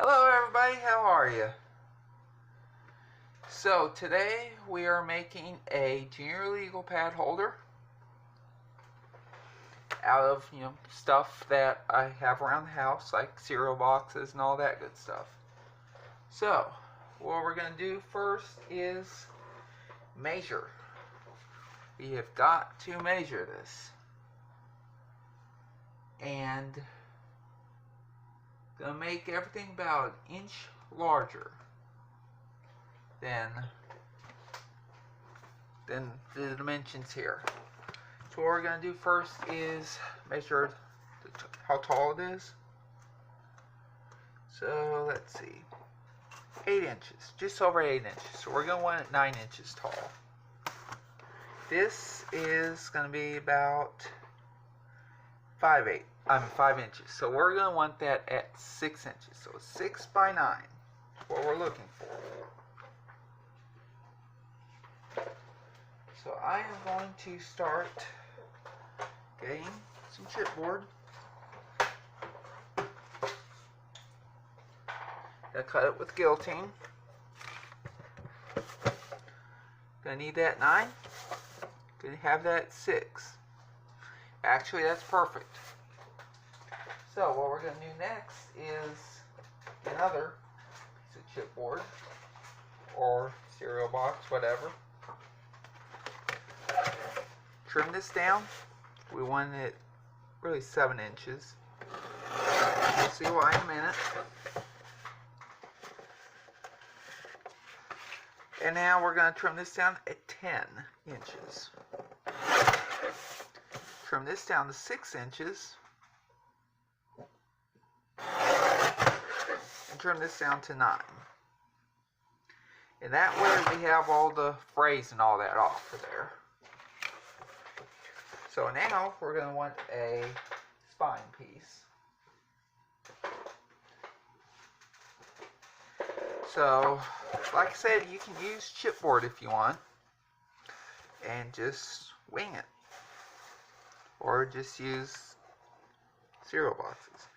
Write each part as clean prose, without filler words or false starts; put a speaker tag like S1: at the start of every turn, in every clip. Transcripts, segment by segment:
S1: Hello everybody, how are you? So today we are making a junior legal pad holder out of, stuff that I have around the house, like cereal boxes and all that good stuff. So what we're going to do first is measure. We have got to measure this. And going to make everything about an inch larger than the dimensions here. So what we're going to do first is measure how tall it is. So let's see, 8 inches, just over 8 inches. So we're going to want it 9 inches tall. This is going to be about 5 inches. So we're going to want that at 6 inches. So 6 by 9 is what we're looking for. So I am going to start getting some chipboard. Gonna cut it with guillotine. Gonna need that 9. Gonna have that 6. Actually, that's perfect. So what we're gonna do next is another piece of chipboard or cereal box, whatever. Trim this down. We want it really 7 inches. We'll see why in a minute. And now we're going to trim this down at 10 inches. Trim this down to 6 inches. And trim this down to 9. And that way we have all the frays and all that off of there. So now we're going to want a spine piece. So, like I said, you can use chipboard if you want, and just wing it, or just use cereal boxes.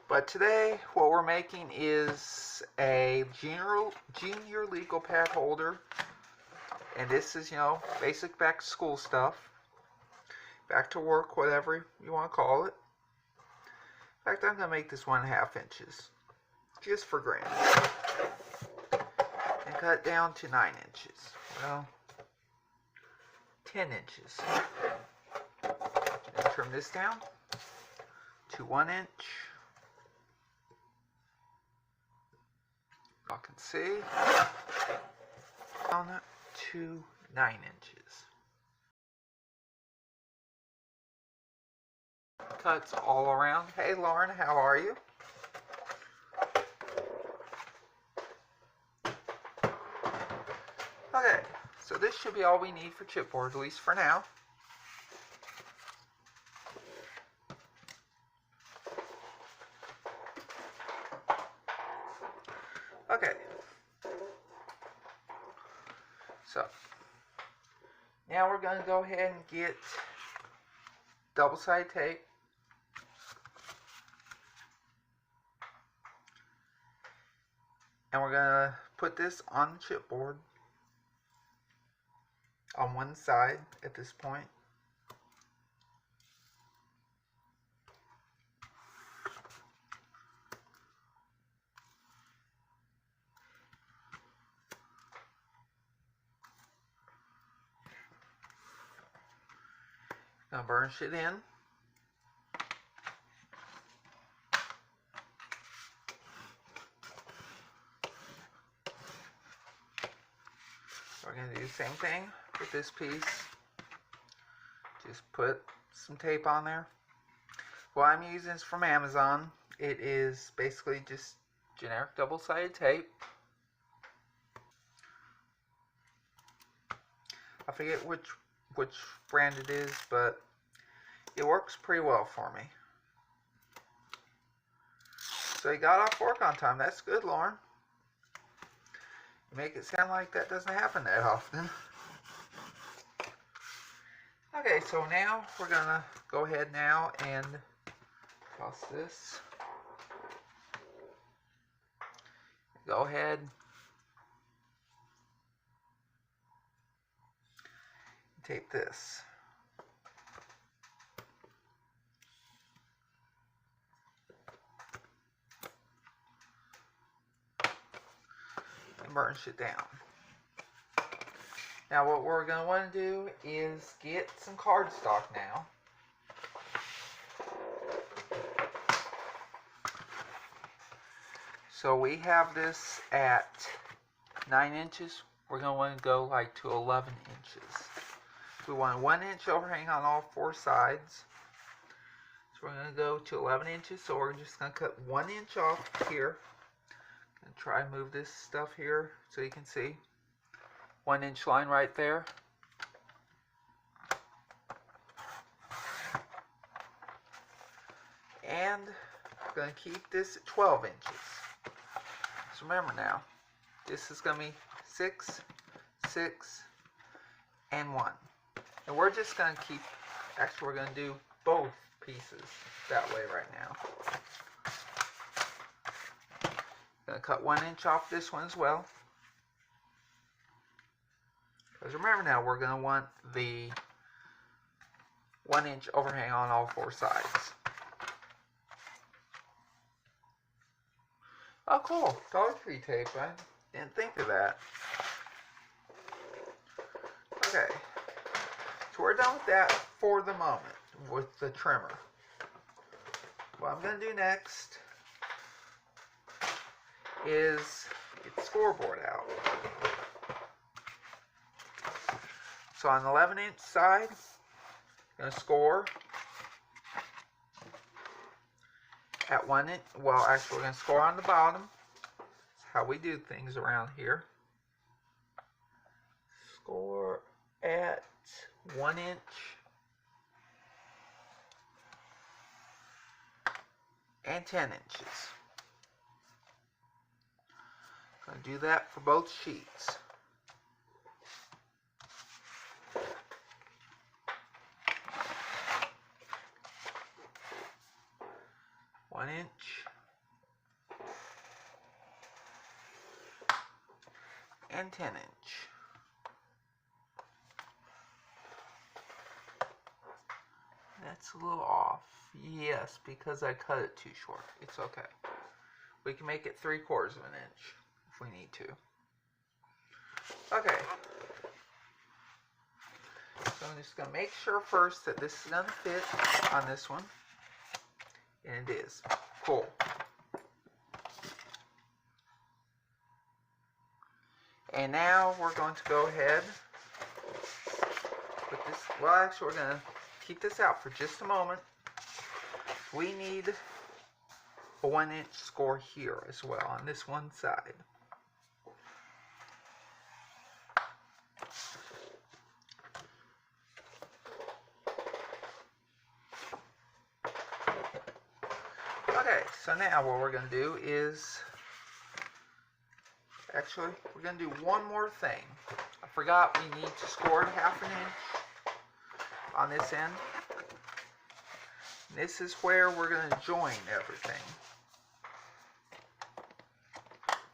S1: But today, what we're making is a junior legal pad holder, and this is, basic back to school stuff, back to work, whatever you want to call it. In fact, I'm going to make this 1.5 inches, just for granted. And cut it down to 9 inches. Well, 10 inches. And trim this down to 1 inch. I can see. Down to 9 inches. Cuts all around. Hey Lauren, how are you? Okay, so this should be all we need for chipboard, at least for now. Okay. So, now we're going to go ahead and get double-sided tape. And we're going to put this on the chipboard on one side at this point. Gonna burnish it in. We're going to do the same thing with this piece. Just put some tape on there. What I'm using is from Amazon. It is basically just generic double-sided tape. I forget which brand it is, but it works pretty well for me. So you got off work on time. That's good, Lauren. You make it sound like that doesn't happen that often. Okay, so now we're gonna go ahead now and toss this go ahead and tape this. And burnish it down. Now what we're going to want to do is get some cardstock now. So we have this at 9 inches. We're going to want to go like to 11 inches. We want a 1 inch overhang on all 4 sides. So we're going to go to 11 inches. So we're just going to cut 1 inch off here. And try and move this stuff here so you can see. 1 inch line right there. And we're going to keep this at 12 inches. So remember now, this is going to be 6, 6, and 1. And we're just going to keep, actually we're going to do both pieces that way right now. Going to cut 1 inch off this one as well. Because remember now, we're going to want the 1 inch overhang on all 4 sides. Oh cool, Dollar Tree tape, I didn't think of that. Okay, so we're done with that for the moment, with the trimmer. What I'm going to do next is get the scoreboard out. So on the 11 inch side, I'm going to score at 1 inch. Well, actually, we're going to score on the bottom. That's how we do things around here. Score at 1 inch. And 10 inches. I'm going to do that for both sheets. One inch and 10 inch. That's a little off. Yes, because I cut it too short. It's okay. We can make it 3/4 of an inch if we need to. Okay. So I'm just going to make sure first that this is going to fit on this one. And it is. Cool. And now we're going to go ahead with this. Well, actually, we're going to keep this out for just a moment. We need a 1 inch score here as well on this one side. Okay, so now what we're going to do is, actually, we're going to do one more thing. I forgot we need to score at 1/2 inch on this end. And this is where we're going to join everything.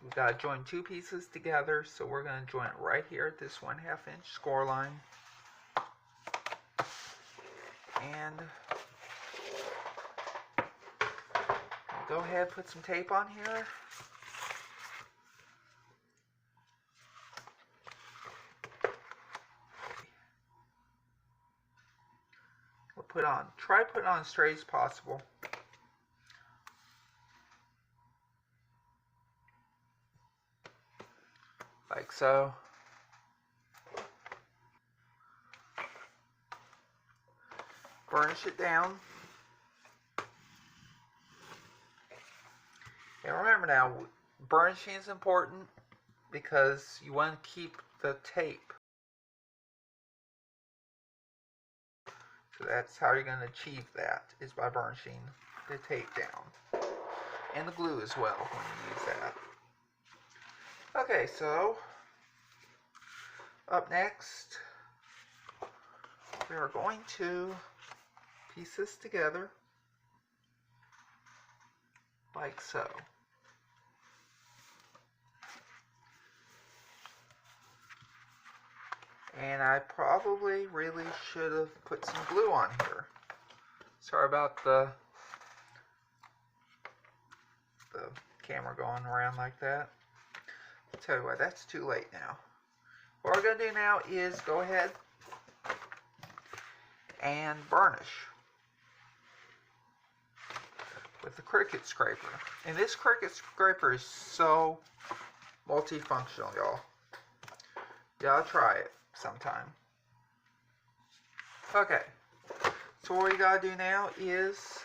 S1: We've got to join 2 pieces together, so we're going to join it right here at this 1/2 inch score line. And go ahead, put some tape on here. We'll try to put it on as straight as possible. Like so. Burnish it down. And remember now, burnishing is important because you want to keep the tape. So that's how you're going to achieve that, is by burnishing the tape down. And the glue as well when you use that. Okay, so up next, we are going to piece this together like so. And I probably really should have put some glue on here. Sorry about the camera going around like that. I'll tell you what, that's too late now. What we're going to do now is go ahead and burnish with the Cricut scraper. And this Cricut scraper is so multifunctional, y'all. Y'all try it sometime. Okay, so what we gotta do now is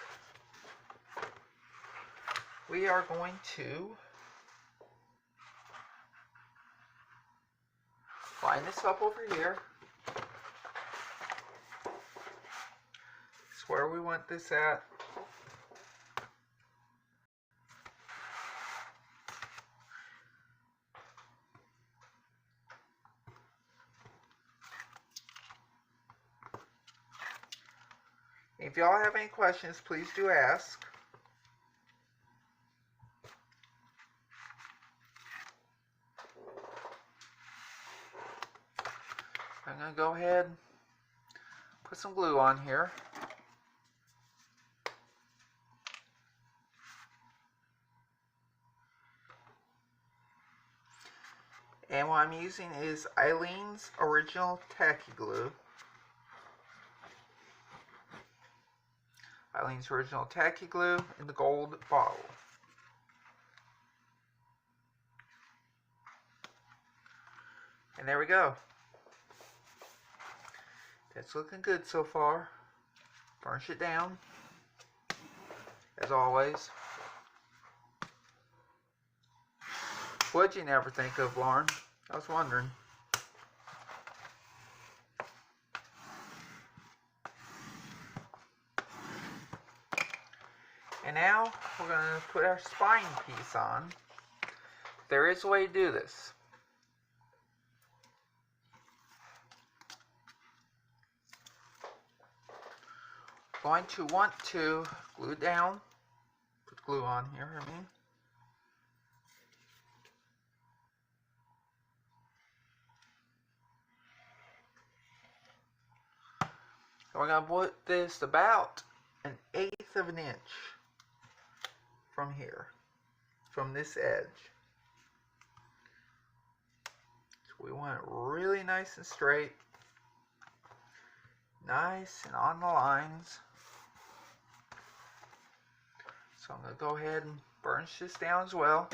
S1: we are going to line this up over here. It's where we want this at. If y'all have any questions, please do ask. I'm going to go ahead and put some glue on here. And what I'm using is Aleene's Original Tacky Glue. Aleene's Original Tacky Glue in the gold bottle. And there we go. That's looking good so far. Burnish it down, as always. What'd you never think of, Lauren? I was wondering. And now we're going to put our spine piece on. There is a way to do this. Going to want to glue down, put glue on here, So we're going to put this about 1/8 of an inch from here, from this edge. So we want it really nice and straight, nice and on the lines. So I'm going to go ahead and burnish this down as well.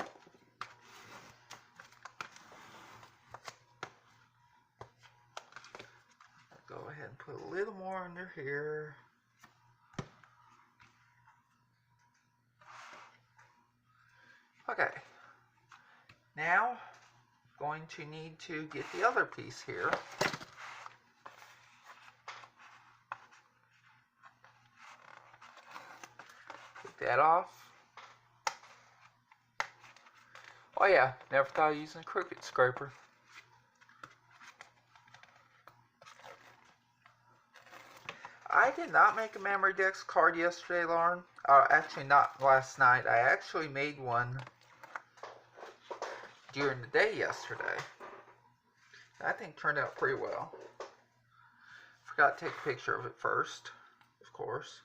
S1: Go ahead and put a little more under here. Okay. Now, going to need to get the other piece here. That off. Oh yeah, never thought of using a Cricut scraper. I did not make a Memorydex card yesterday, Lauren. Actually, not last night. I actually made one during the day yesterday. I think it turned out pretty well. Forgot to take a picture of it first, of course.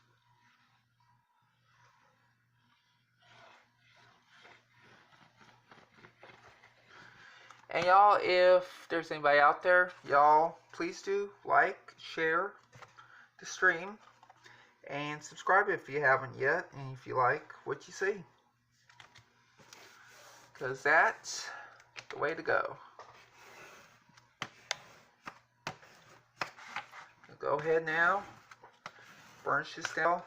S1: And y'all, if there's anybody out there, y'all, please do like, share the stream, and subscribe if you haven't yet, and if you like what you see. Because that's the way to go. Go ahead now, burnish this down.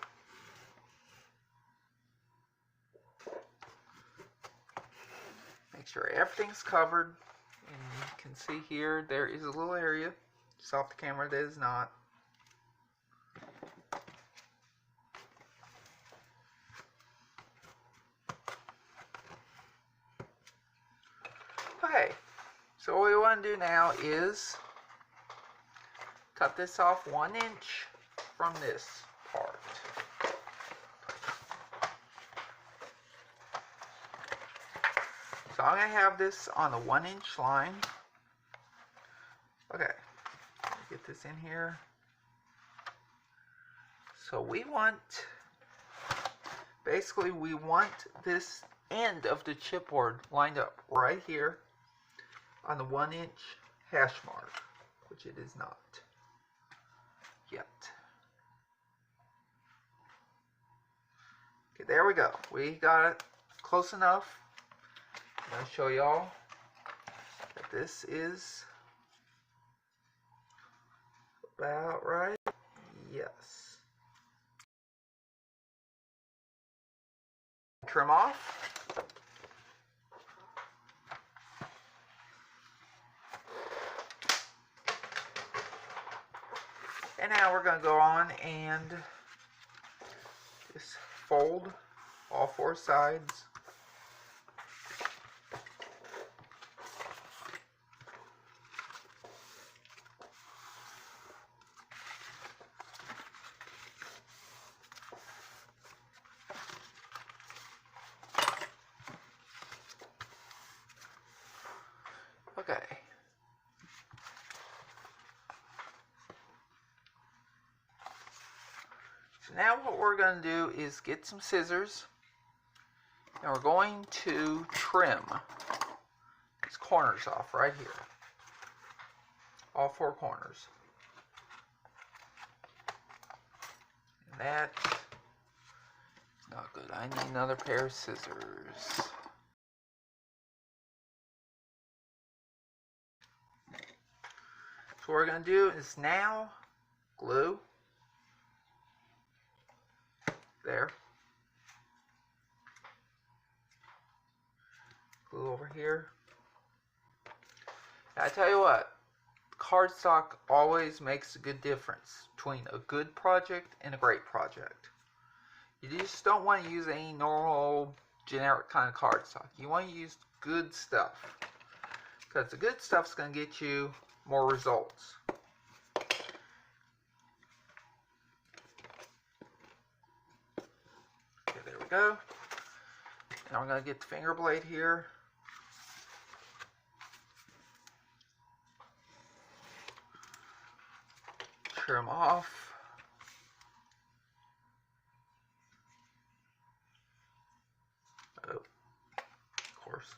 S1: Make sure everything's covered. And you can see here, there is a little area just off the camera that is not. Okay, so what we want to do now is cut this off 1 inch from this part. So I'm going to have this on the 1 inch line. Okay, this in here. So we want, basically we want this end of the chipboard lined up right here on the 1-inch hash mark, which it is not yet. Okay, there we go. We got it close enough. I'm going to show y'all that this is about right. Yes. Trim off. And now we're going to go on and just fold all 4 sides. Okay. So now what we're going to do is get some scissors, and we're going to trim these corners off right here. All 4 corners. And that's not good. I need another pair of scissors. So what we're going to do is now glue there, glue over here. Now, I tell you what, cardstock always makes a good difference between a good project and a great project. You just don't want to use any normal generic kind of cardstock. You want to use good stuff, because the good stuff's going to get you more results. Okay, there we go. Now we're going to get the finger blade here. Trim off. Oh, of course.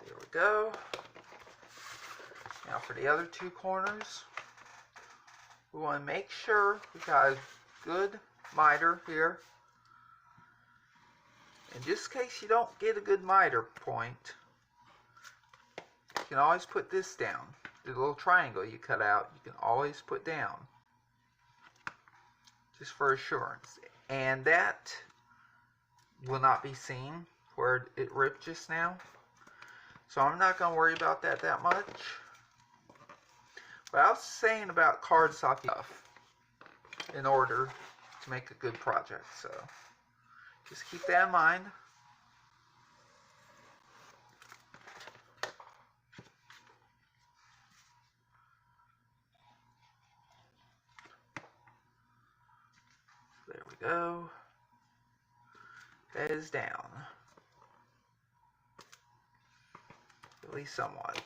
S1: There we go. Now for the other 2 corners, we want to make sure we got a good miter here. And just in case you don't get a good miter point, you can always put this down. The little triangle you cut out, you can always put down, just for assurance. And that will not be seen where it ripped just now. So I'm not going to worry about that much. But I was saying about cardstock stuff in order to make a good project. So just keep that in mind. There we go. That is down. At least somewhat.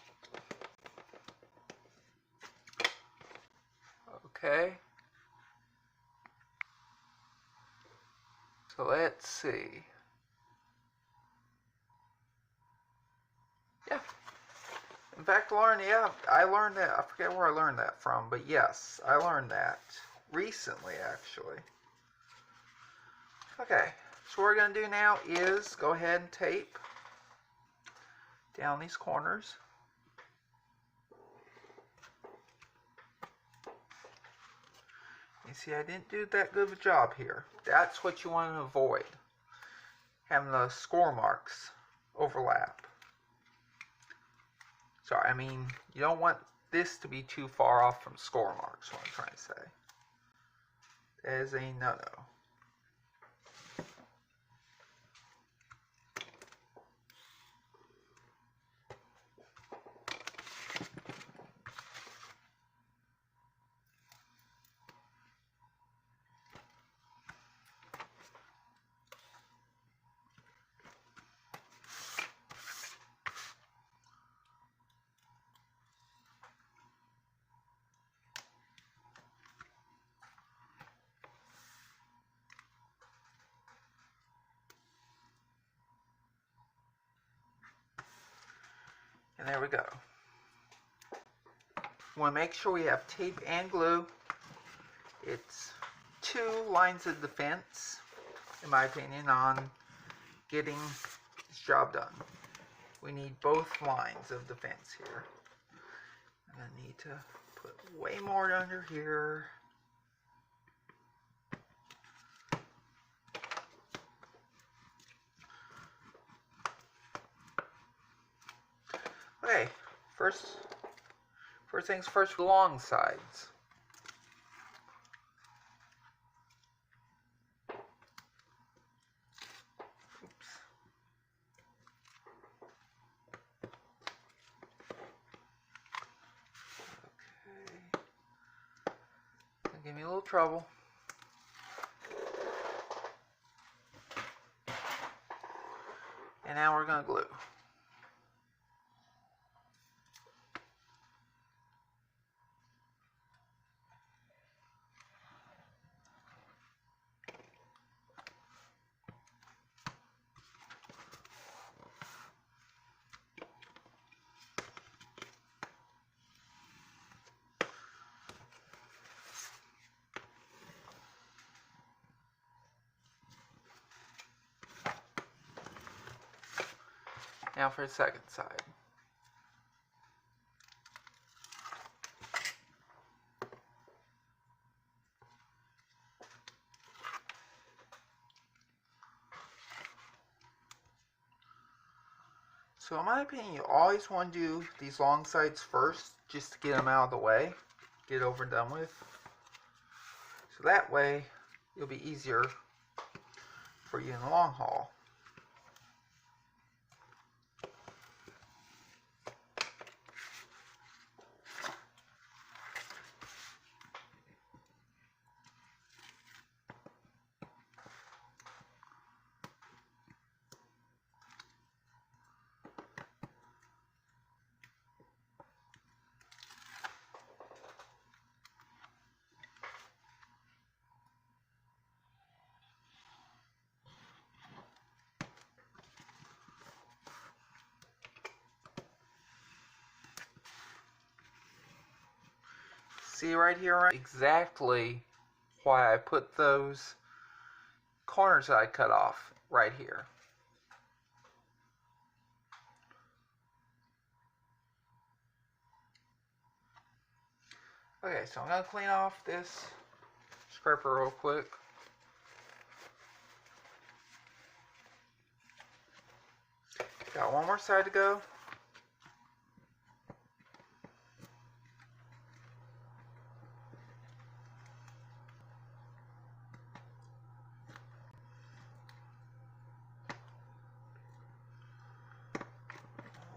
S1: Okay. So let's see. Yeah. In fact, Lauren, yeah, I learned that. I forget where I learned that from, but yes, I learned that recently, actually. Okay. So what we're going to do now is go ahead and tape down these corners. You see, I didn't do that good of a job here. That's what you want to avoid, having the score marks overlap. Sorry, I mean, you don't want this to be too far off from score marks, what I'm trying to say. That is a no-no. And there we go. We want to make sure we have tape and glue. It's 2 lines of defense, in my opinion, on getting this job done. We need both lines of defense here. I'm going to need to put way more under here. Okay, first things first, long sides. Oops. Okay. Give me a little trouble. And now we're going to glue. Now for the second side. So in my opinion, you always want to do these long sides first, just to get them out of the way, get over and done with. So that way, it'll be easier for you in the long haul. See right here, right? Exactly why I put those corners that I cut off right here. Okay, so I'm going to clean off this scraper real quick. Got one more side to go.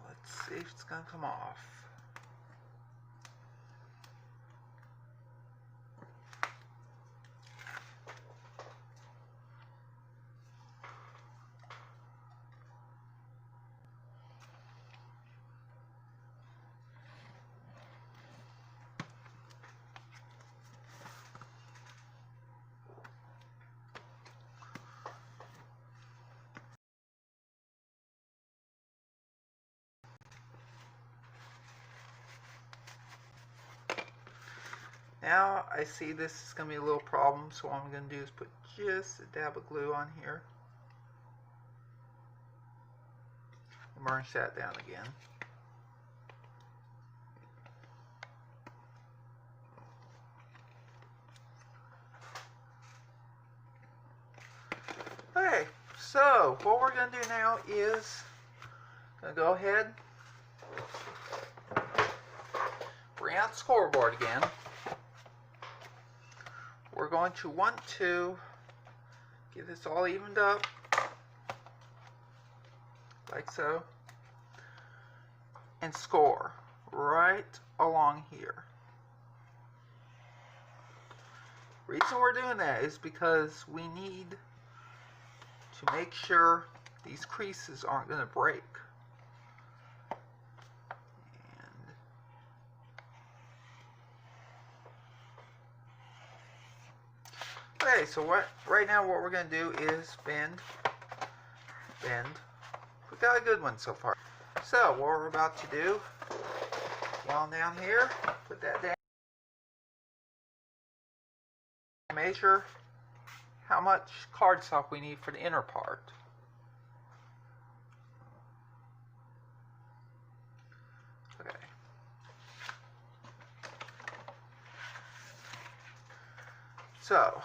S1: Let's see if it's going to come off. Now I see this is going to be a little problem, so what I'm going to do is put just a dab of glue on here. And burnish that down again. Okay, so what we're going to do now is going to go ahead, bring out the scoreboard again. We're going to want to get this all evened up, like so, and score right along here. Reason we're doing that is because we need to make sure these creases aren't going to break. Okay, so right now what we're going to do is bend. We got a good one so far. So what we're about to do, go on down here, put that down, measure how much cardstock we need for the inner part. Okay. So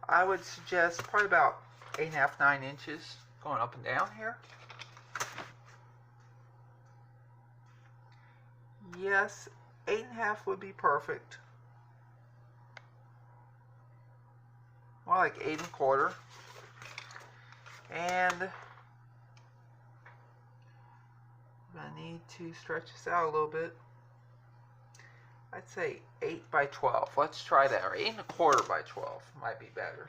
S1: I would suggest probably about 8.5, 9 inches going up and down here. Yes, 8.5 would be perfect. More like 8.25. And I'm gonna need to stretch this out a little bit. I'd say 8 by 12. Let's try that. Or 8.25 by 12 might be better.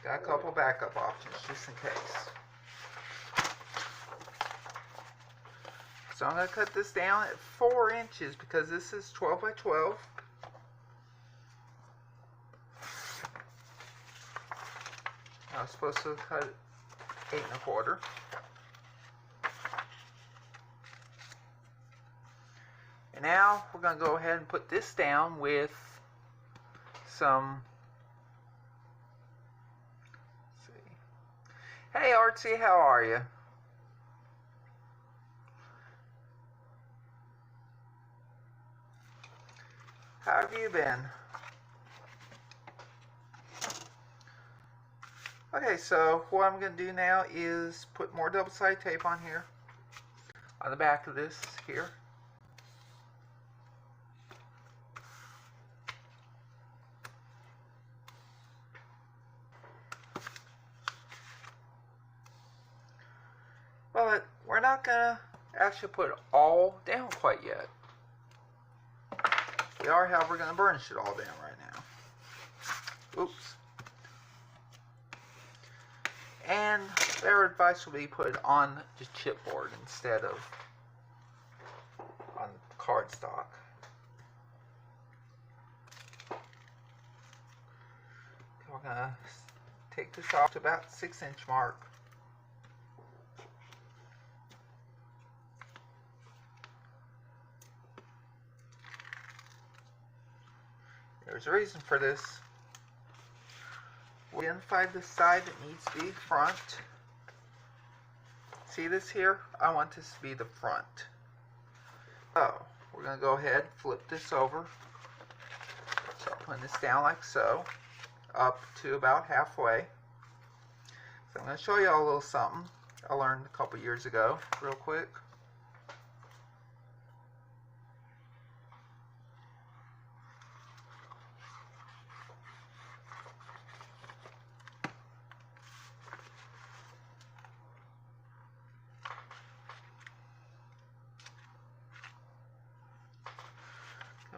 S1: Got a couple backup options just in case. So I'm going to cut this down at 4 inches because this is 12 by 12. I was supposed to cut it 8.25. And now we're going to go ahead and put this down with some, let's see. Hey Artsy, how are you? How have you been? Okay, so what I'm going to do now is put more double-sided tape on here, on the back of this here. But we're not going to actually put it all down quite yet. We are, however, going to burnish it all down right now. Oops. And their advice will be put on the chipboard instead of on cardstock. We're going to take this off to about 6-inch mark. There's a reason for this. We identified the side that needs to be front. See this here? I want this to be the front. So, we're going to go ahead, flip this over. Start putting this down like so, up to about halfway. So I'm going to show you all a little something I learned a couple years ago, real quick.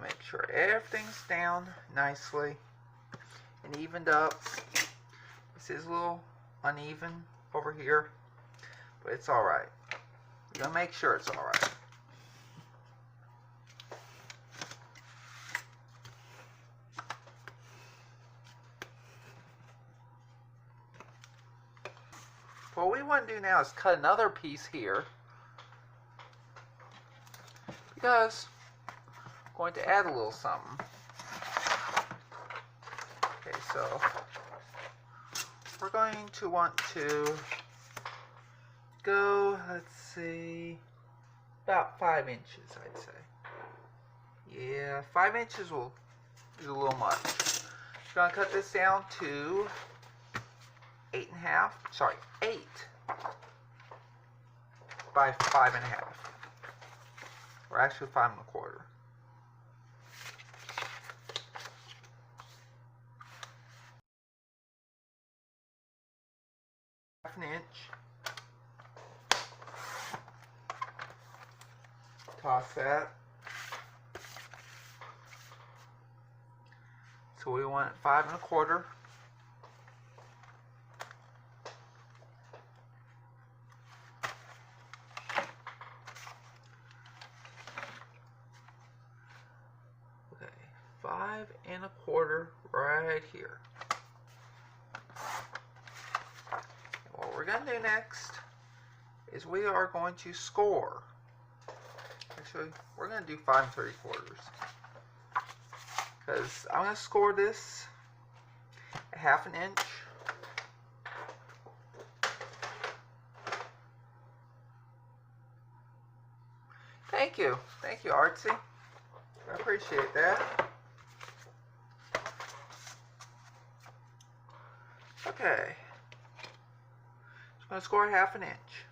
S1: Make sure everything's down nicely and evened up. This is a little uneven over here, but it's alright. You're going to make sure it's alright. What we want to do now is cut another piece here, because going to add a little something. Okay, so we're going to want to go, let's see, about 5 inches, I'd say. Yeah, 5 inches is a little much. We're going to cut this down to 8 by 5.5. Or actually 5.25. Half an inch. Toss that. So we want 5.25. Okay, 5.25 right here. What we're going to do next is we are going to score. Actually, we're going to do 5 3/4. Because I'm going to score this a 1/2 inch. Thank you, Artsy. I appreciate that. Okay. Just going to score a 1/2 inch.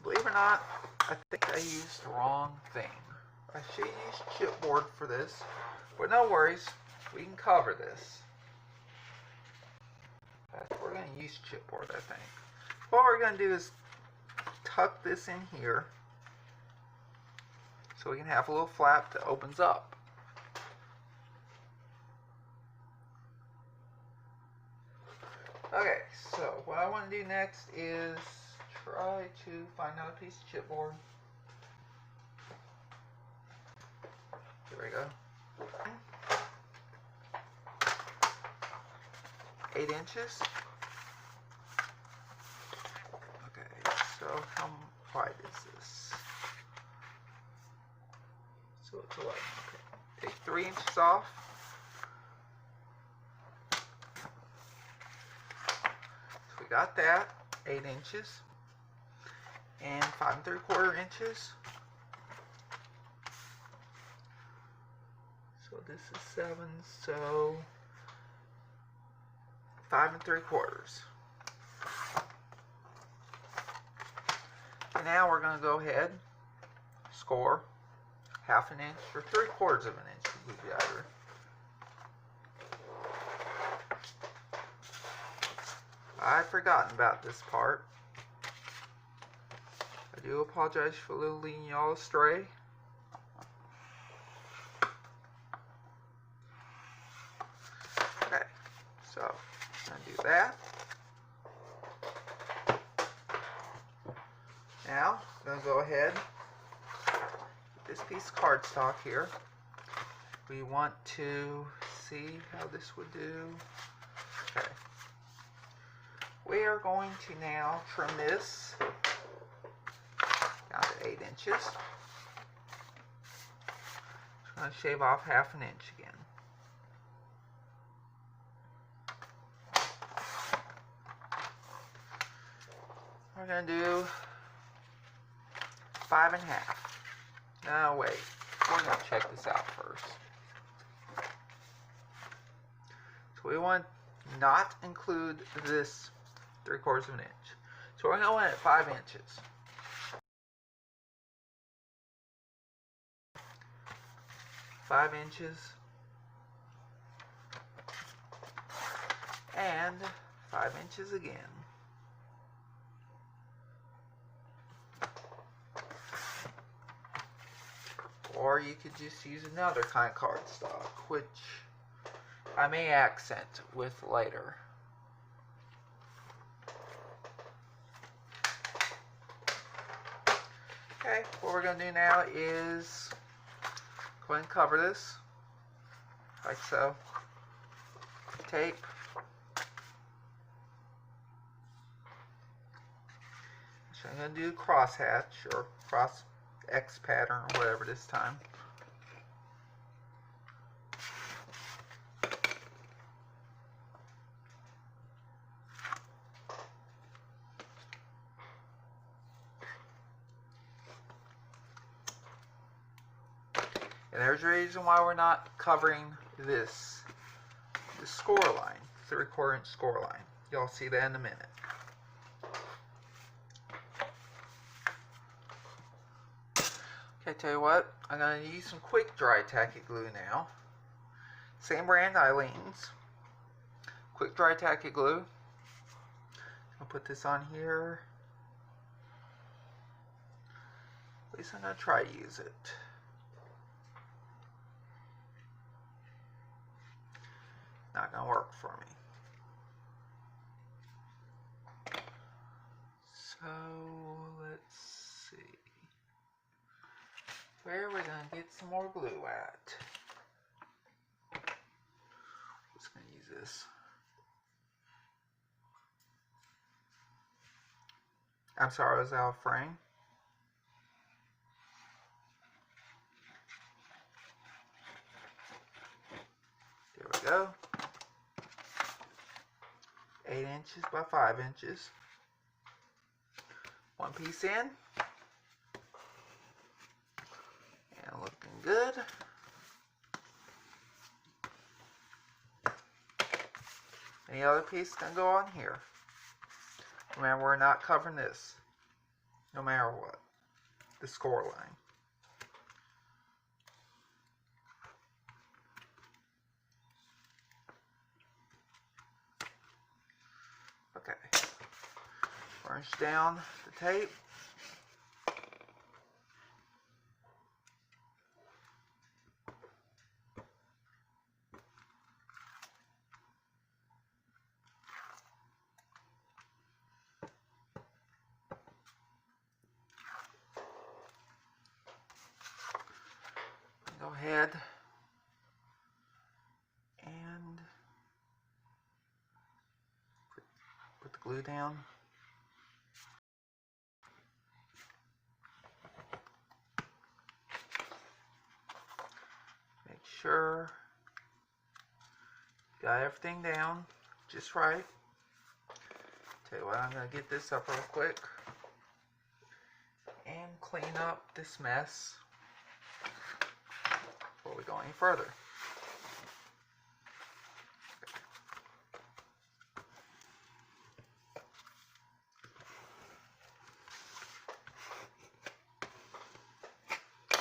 S1: Believe it or not, I think I used the wrong thing. I should use chipboard for this, but no worries, we can cover this. We're going to use chipboard, I think. What we're going to do is tuck this in here so we can have a little flap that opens up. Okay, so what I want to do next is try to find another piece of chipboard. Here we go. 8 inches. Okay, so how wide is this? So it's 11. Okay. Take 3 inches off. So we got that. 8 inches. And 5 3/4 inches. So this is 7, so 5 3/4. And now we're going to go ahead, score 1/2 inch or 3/4 inch would be either. I'd forgotten about this part. I do apologize for leading y'all astray. Okay, so I'm going to do that. Now, I'm going to go ahead with this piece of cardstock here. We want to see how this would do. Okay. We are going to now trim this down to 8 inches. I'm going to shave off 1/2 inch again. We're going to do 5 1/2. No, wait. We're going to check this out first. So we want to not include this 3/4 inch. So we're going at 5 inches. Five inches. And 5 inches again. Or you could just use another kind of cardstock, which I may accent with later. Okay, what we're going to do now is go ahead and cover this, like so. Tape. So I'm going to do crosshatch or cross X pattern or whatever this time. And there's the reason why we're not covering this score line, 3/4 inch score line. Y'all see that in a minute. Okay, tell you what, I'm going to use some quick dry tacky glue now. Same brand, Eileen's. Quick dry tacky glue. I'll put this on here. At least I'm going to try to use it. Not going to work for me. So, let's see. Where are we going to get some more glue at? just going to use this. I'm sorry, I was out of frame. There we go. 8 inches by 5 inches. One piece in. And looking good. Any other piece can go on here. Remember, we're not covering this, no matter what, the score line. Okay. Burnish down the tape. Go ahead and put the glue down. Make sure you got everything down just right. Tell you what, I'm going to get this up real quick and clean up this mess before we go any further.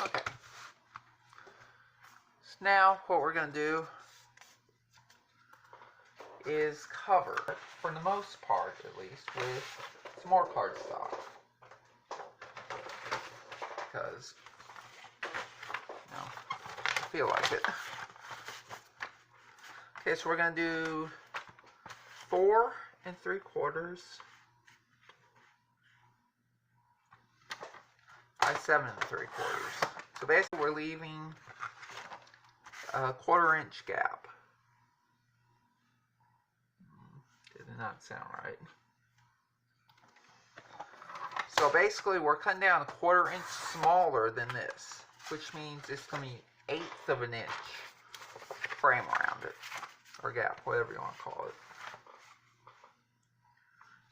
S1: Okay. So now what we're going to do is cover, for the most part at least, with some more cardstock. Because, you know, I feel like it. Okay, so we're going to do 4 3/4 by 7 3/4. So basically we're leaving a 1/4 inch gap. Did not sound right. So basically we're cutting down a 1/4 inch smaller than this, which means it's going to be 1/8 of an inch frame around it, or gap, whatever you want to call it.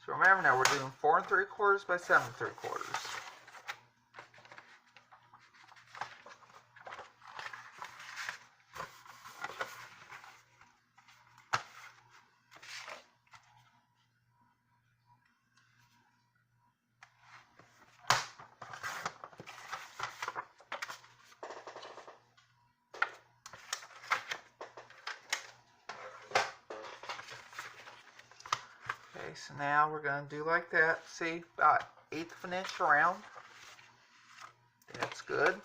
S1: So remember now, we're doing 4 3/4 by 7 3/4. Okay, so now we're going to do like that. See, about 1/8 of an inch around. That's good.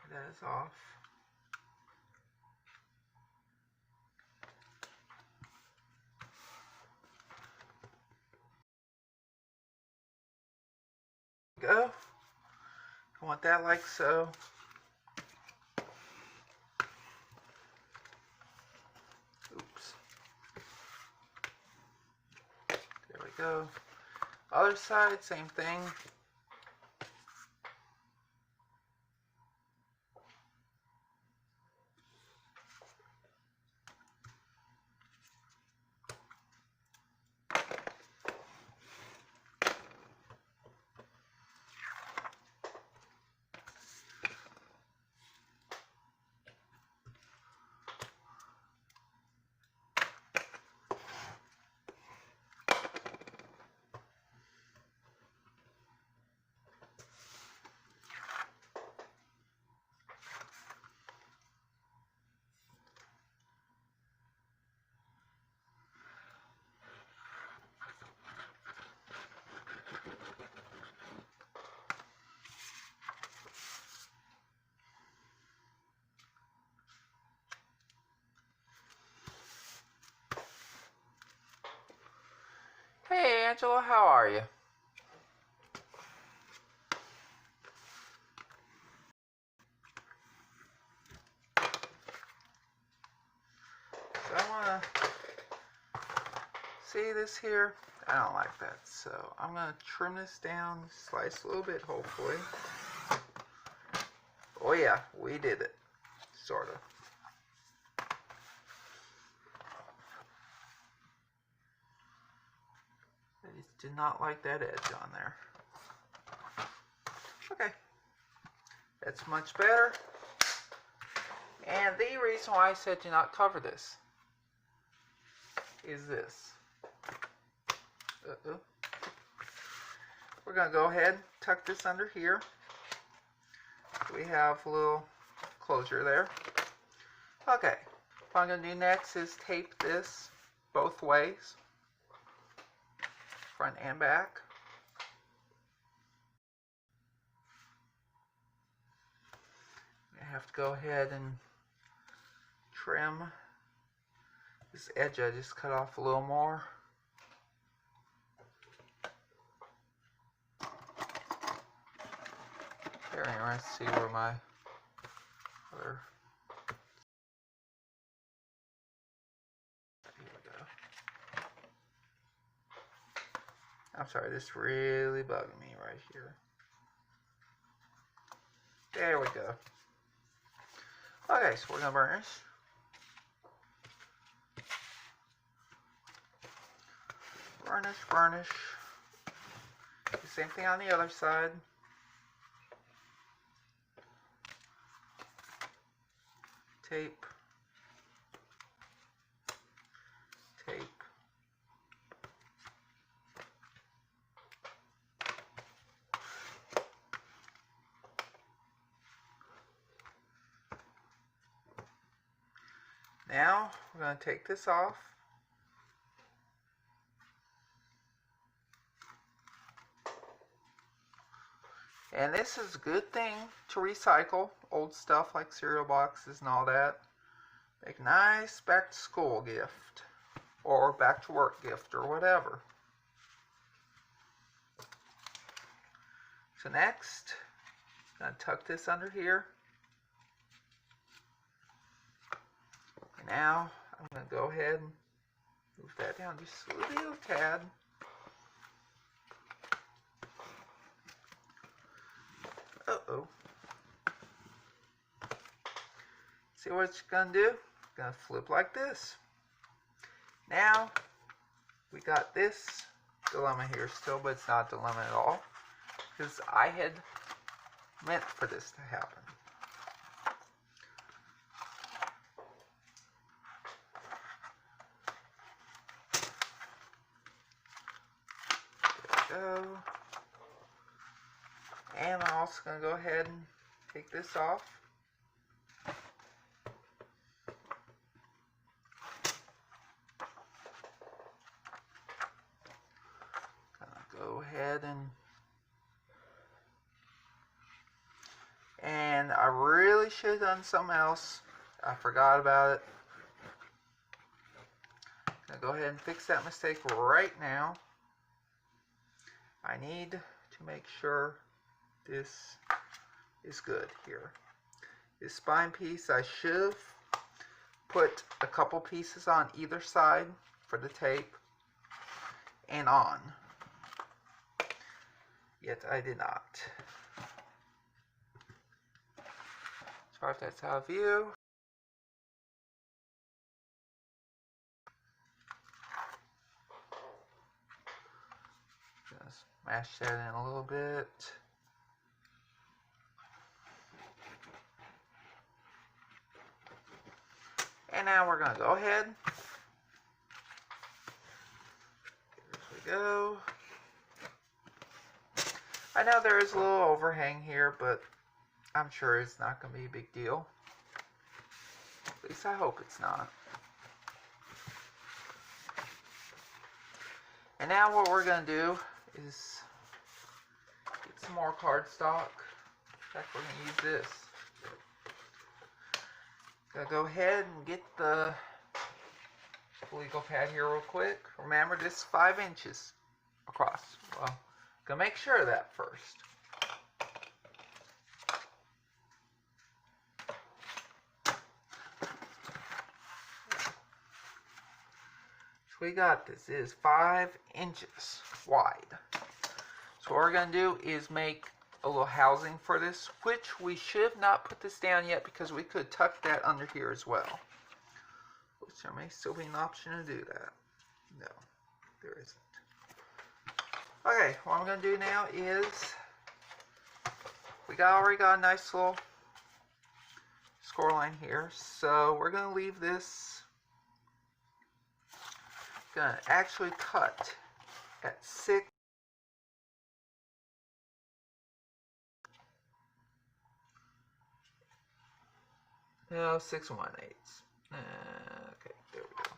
S1: That is off. Go. I want that like so. Oops. There we go. Other side, same thing. Angela, how are you? So I want to see this here. I don't like that, so I'm going to trim this down, slice a little bit, hopefully. Oh yeah, we did it, sort of. I just did not like that edge on there. Okay, that's much better. And the reason why I said do not cover this is this. We're going to go ahead and tuck this under here. We have a little closure there. Okay, what I'm going to do next is tape this both ways, front and back. I have to go ahead and trim this edge. I just cut off a little more. Very interesting to see where my other... Here we go. I'm sorry, this is really bugging me right here. There we go. Okay, so we're going to burnish. Burnish, burnish. The same thing on the other side. Tape. Tape. Now we're going to take this off. And this is a good thing to recycle old stuff like cereal boxes and all that. Make a nice back to school gift or back to work gift or whatever. So next, I'm going to tuck this under here. And now I'm going to go ahead and move that down just a little tad. Uh-oh. See what it's going to do? It's going to flip like this. Now, we got this dilemma here still, but it's not a dilemma at all. Because I had meant for this to happen. There we go. And I'm also going to go ahead and take this off. Go ahead and I really should have done something else. I forgot about it. I'm going to go ahead and fix that mistake right now. I need to make sure this is good here. This spine piece, I should have put a couple pieces on either side for the tape and on. Yet I did not. As far as that's out of view. Just mash that in a little bit. And now we're going to go ahead. Here we go. I know there is a little overhang here, but I'm sure it's not going to be a big deal. At least I hope it's not. And now what we're going to do is get some more cardstock. In fact, we're going to use this. Gotta go ahead and get the legal pad here real quick. Remember, this is 5 inches. across. Well, gonna make sure of that first. So we got this. It is 5 inches wide. So what we're gonna do is make a little housing for this, which we should not put this down yet because we could tuck that under here as well. Which there may still be an option to do that. No, there isn't. Okay, what I'm going to do now is, we already got a nice little score line here, so we're going to leave this, going to actually cut at 6. No, 6 1/8. Okay, there we go.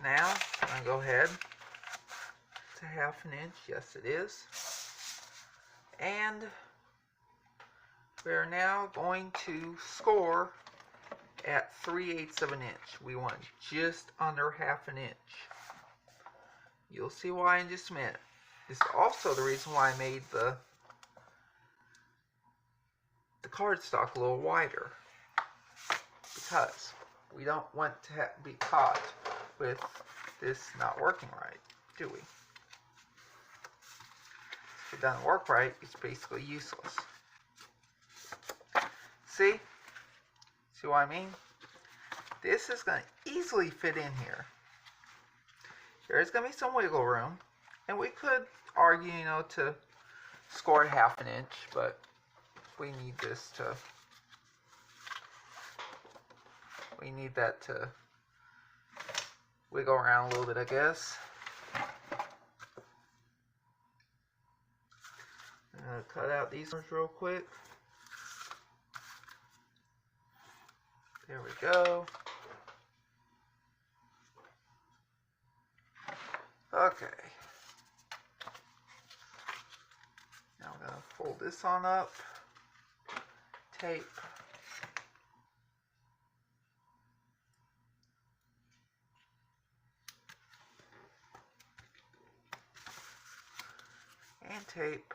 S1: Now, I'm going to go ahead to 1/2 inch. Yes, it is. And we're now going to score at 3/8 of an inch. We want just under 1/2 inch. You'll see why in just a minute. This is also the reason why I made the cardstock a little wider, because we don't want to be caught with this not working right, do we? If it doesn't work right, it's basically useless. See? See what I mean? This is going to easily fit in here. There's going to be some wiggle room, and we could argue, you know, to score at 1/2 inch, but we need this to, we need that to wiggle around a little bit, I guess. I'm going to cut out these ones real quick. There we go. Okay. Now I'm going to fold this on up. Tape. And tape.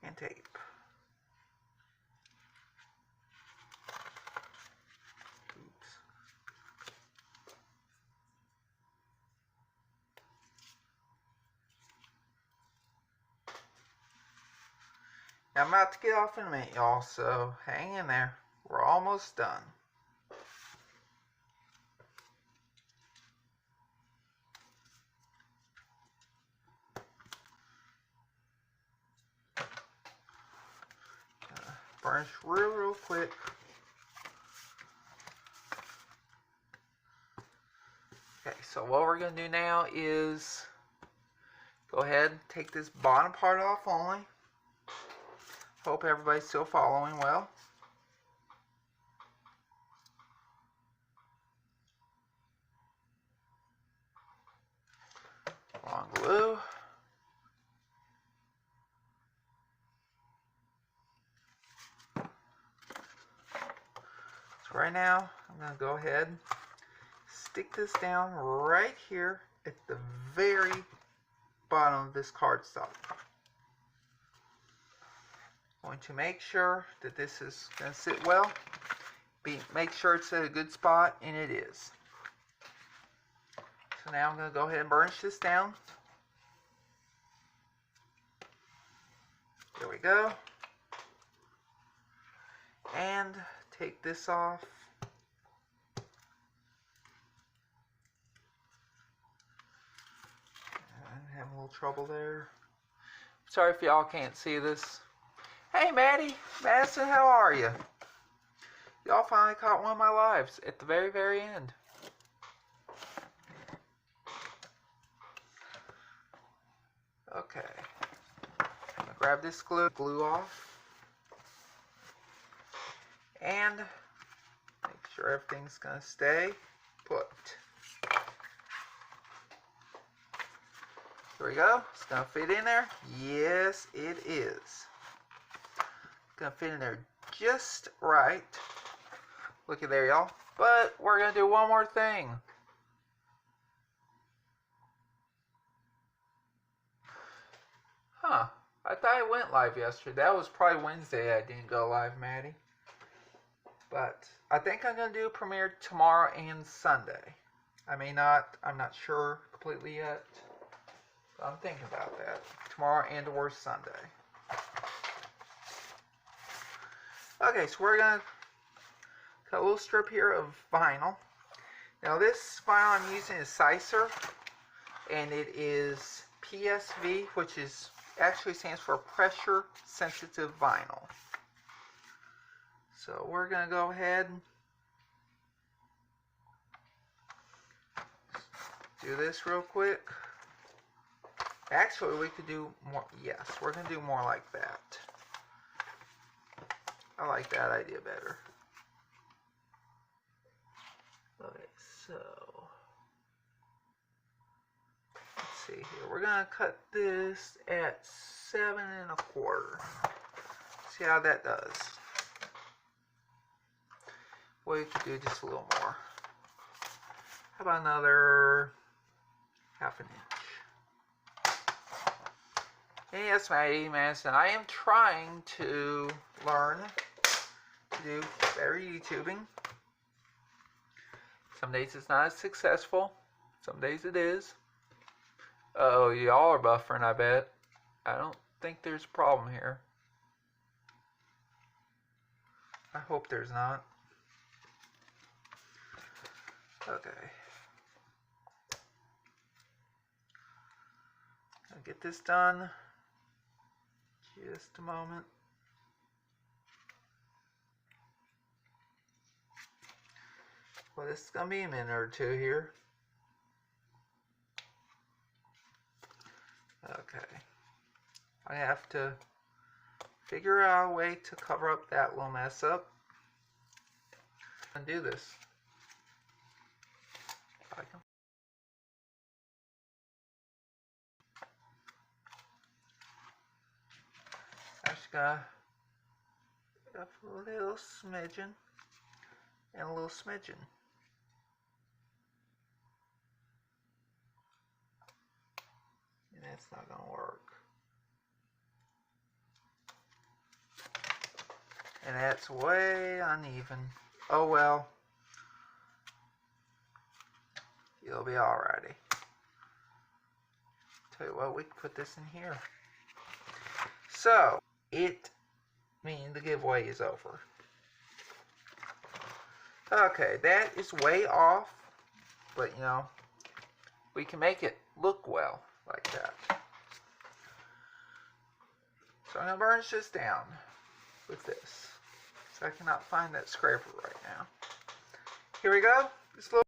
S1: And tape. I'm about to get off in a minute, y'all, so hang in there. We're almost done. Burnish real quick. Okay, so what we're going to do now is go ahead and take this bottom part off only. Hope everybody's still following well. Long glue. So right now, I'm going to go ahead and stick this down right here at the very bottom of this cardstock. Going to make sure that this is going to sit well. Make sure it's at a good spot, and it is. So now I'm going to go ahead and burnish this down. There we go. And take this off. I'm having a little trouble there. Sorry if y'all can't see this. Hey Maddie, Madison, how are you? Y'all finally caught one of my lives at the very, very end. Okay. I'm gonna grab this glue off. And make sure everything's gonna stay put. Here we go. It's gonna fit in there. Yes, it is. It's gonna fit in there just right. Look at there, y'all. But we're gonna do one more thing. Huh. I thought I went live yesterday. That was probably Wednesday I didn't go live, Maddie. But I think I'm going to do Premiere tomorrow and Sunday. I may not. I'm not sure completely yet. But I'm thinking about that. Tomorrow and or Sunday. Okay, so we're going to cut a little strip here of vinyl. Now this vinyl I'm using is Sicer. And it is PSV, which is actually stands for pressure sensitive vinyl. So we're going to go ahead and do this real quick. Actually, we could do more. Yes, we're going to do more like that. I like that idea better. Okay, so let's see here. We're going to cut this at 7 1/4. See how that does. We could do just a little more. How about another 1/2 inch? And yes, Maddie Madison, I am trying to learn to do better YouTubing. Some days it's not as successful. Some days it is. Oh, y'all are buffering, I bet. I don't think there's a problem here. I hope there's not. Okay. I'll get this done. Just a moment. Well, this is going to be a minute or two here. Okay. I have to figure out a way to cover up that little mess up. And do this. If I can. I just got a little smidgen and a little smidgen. And that's not going to work. And that's way uneven. Oh well. You'll be alrighty. Tell you what, we can put this in here. So, it means the giveaway is over. Okay, that is way off. But, you know, we can make it look well like that. So I'm going to burnish this down with this. So I cannot find that scraper right now. Here we go. This little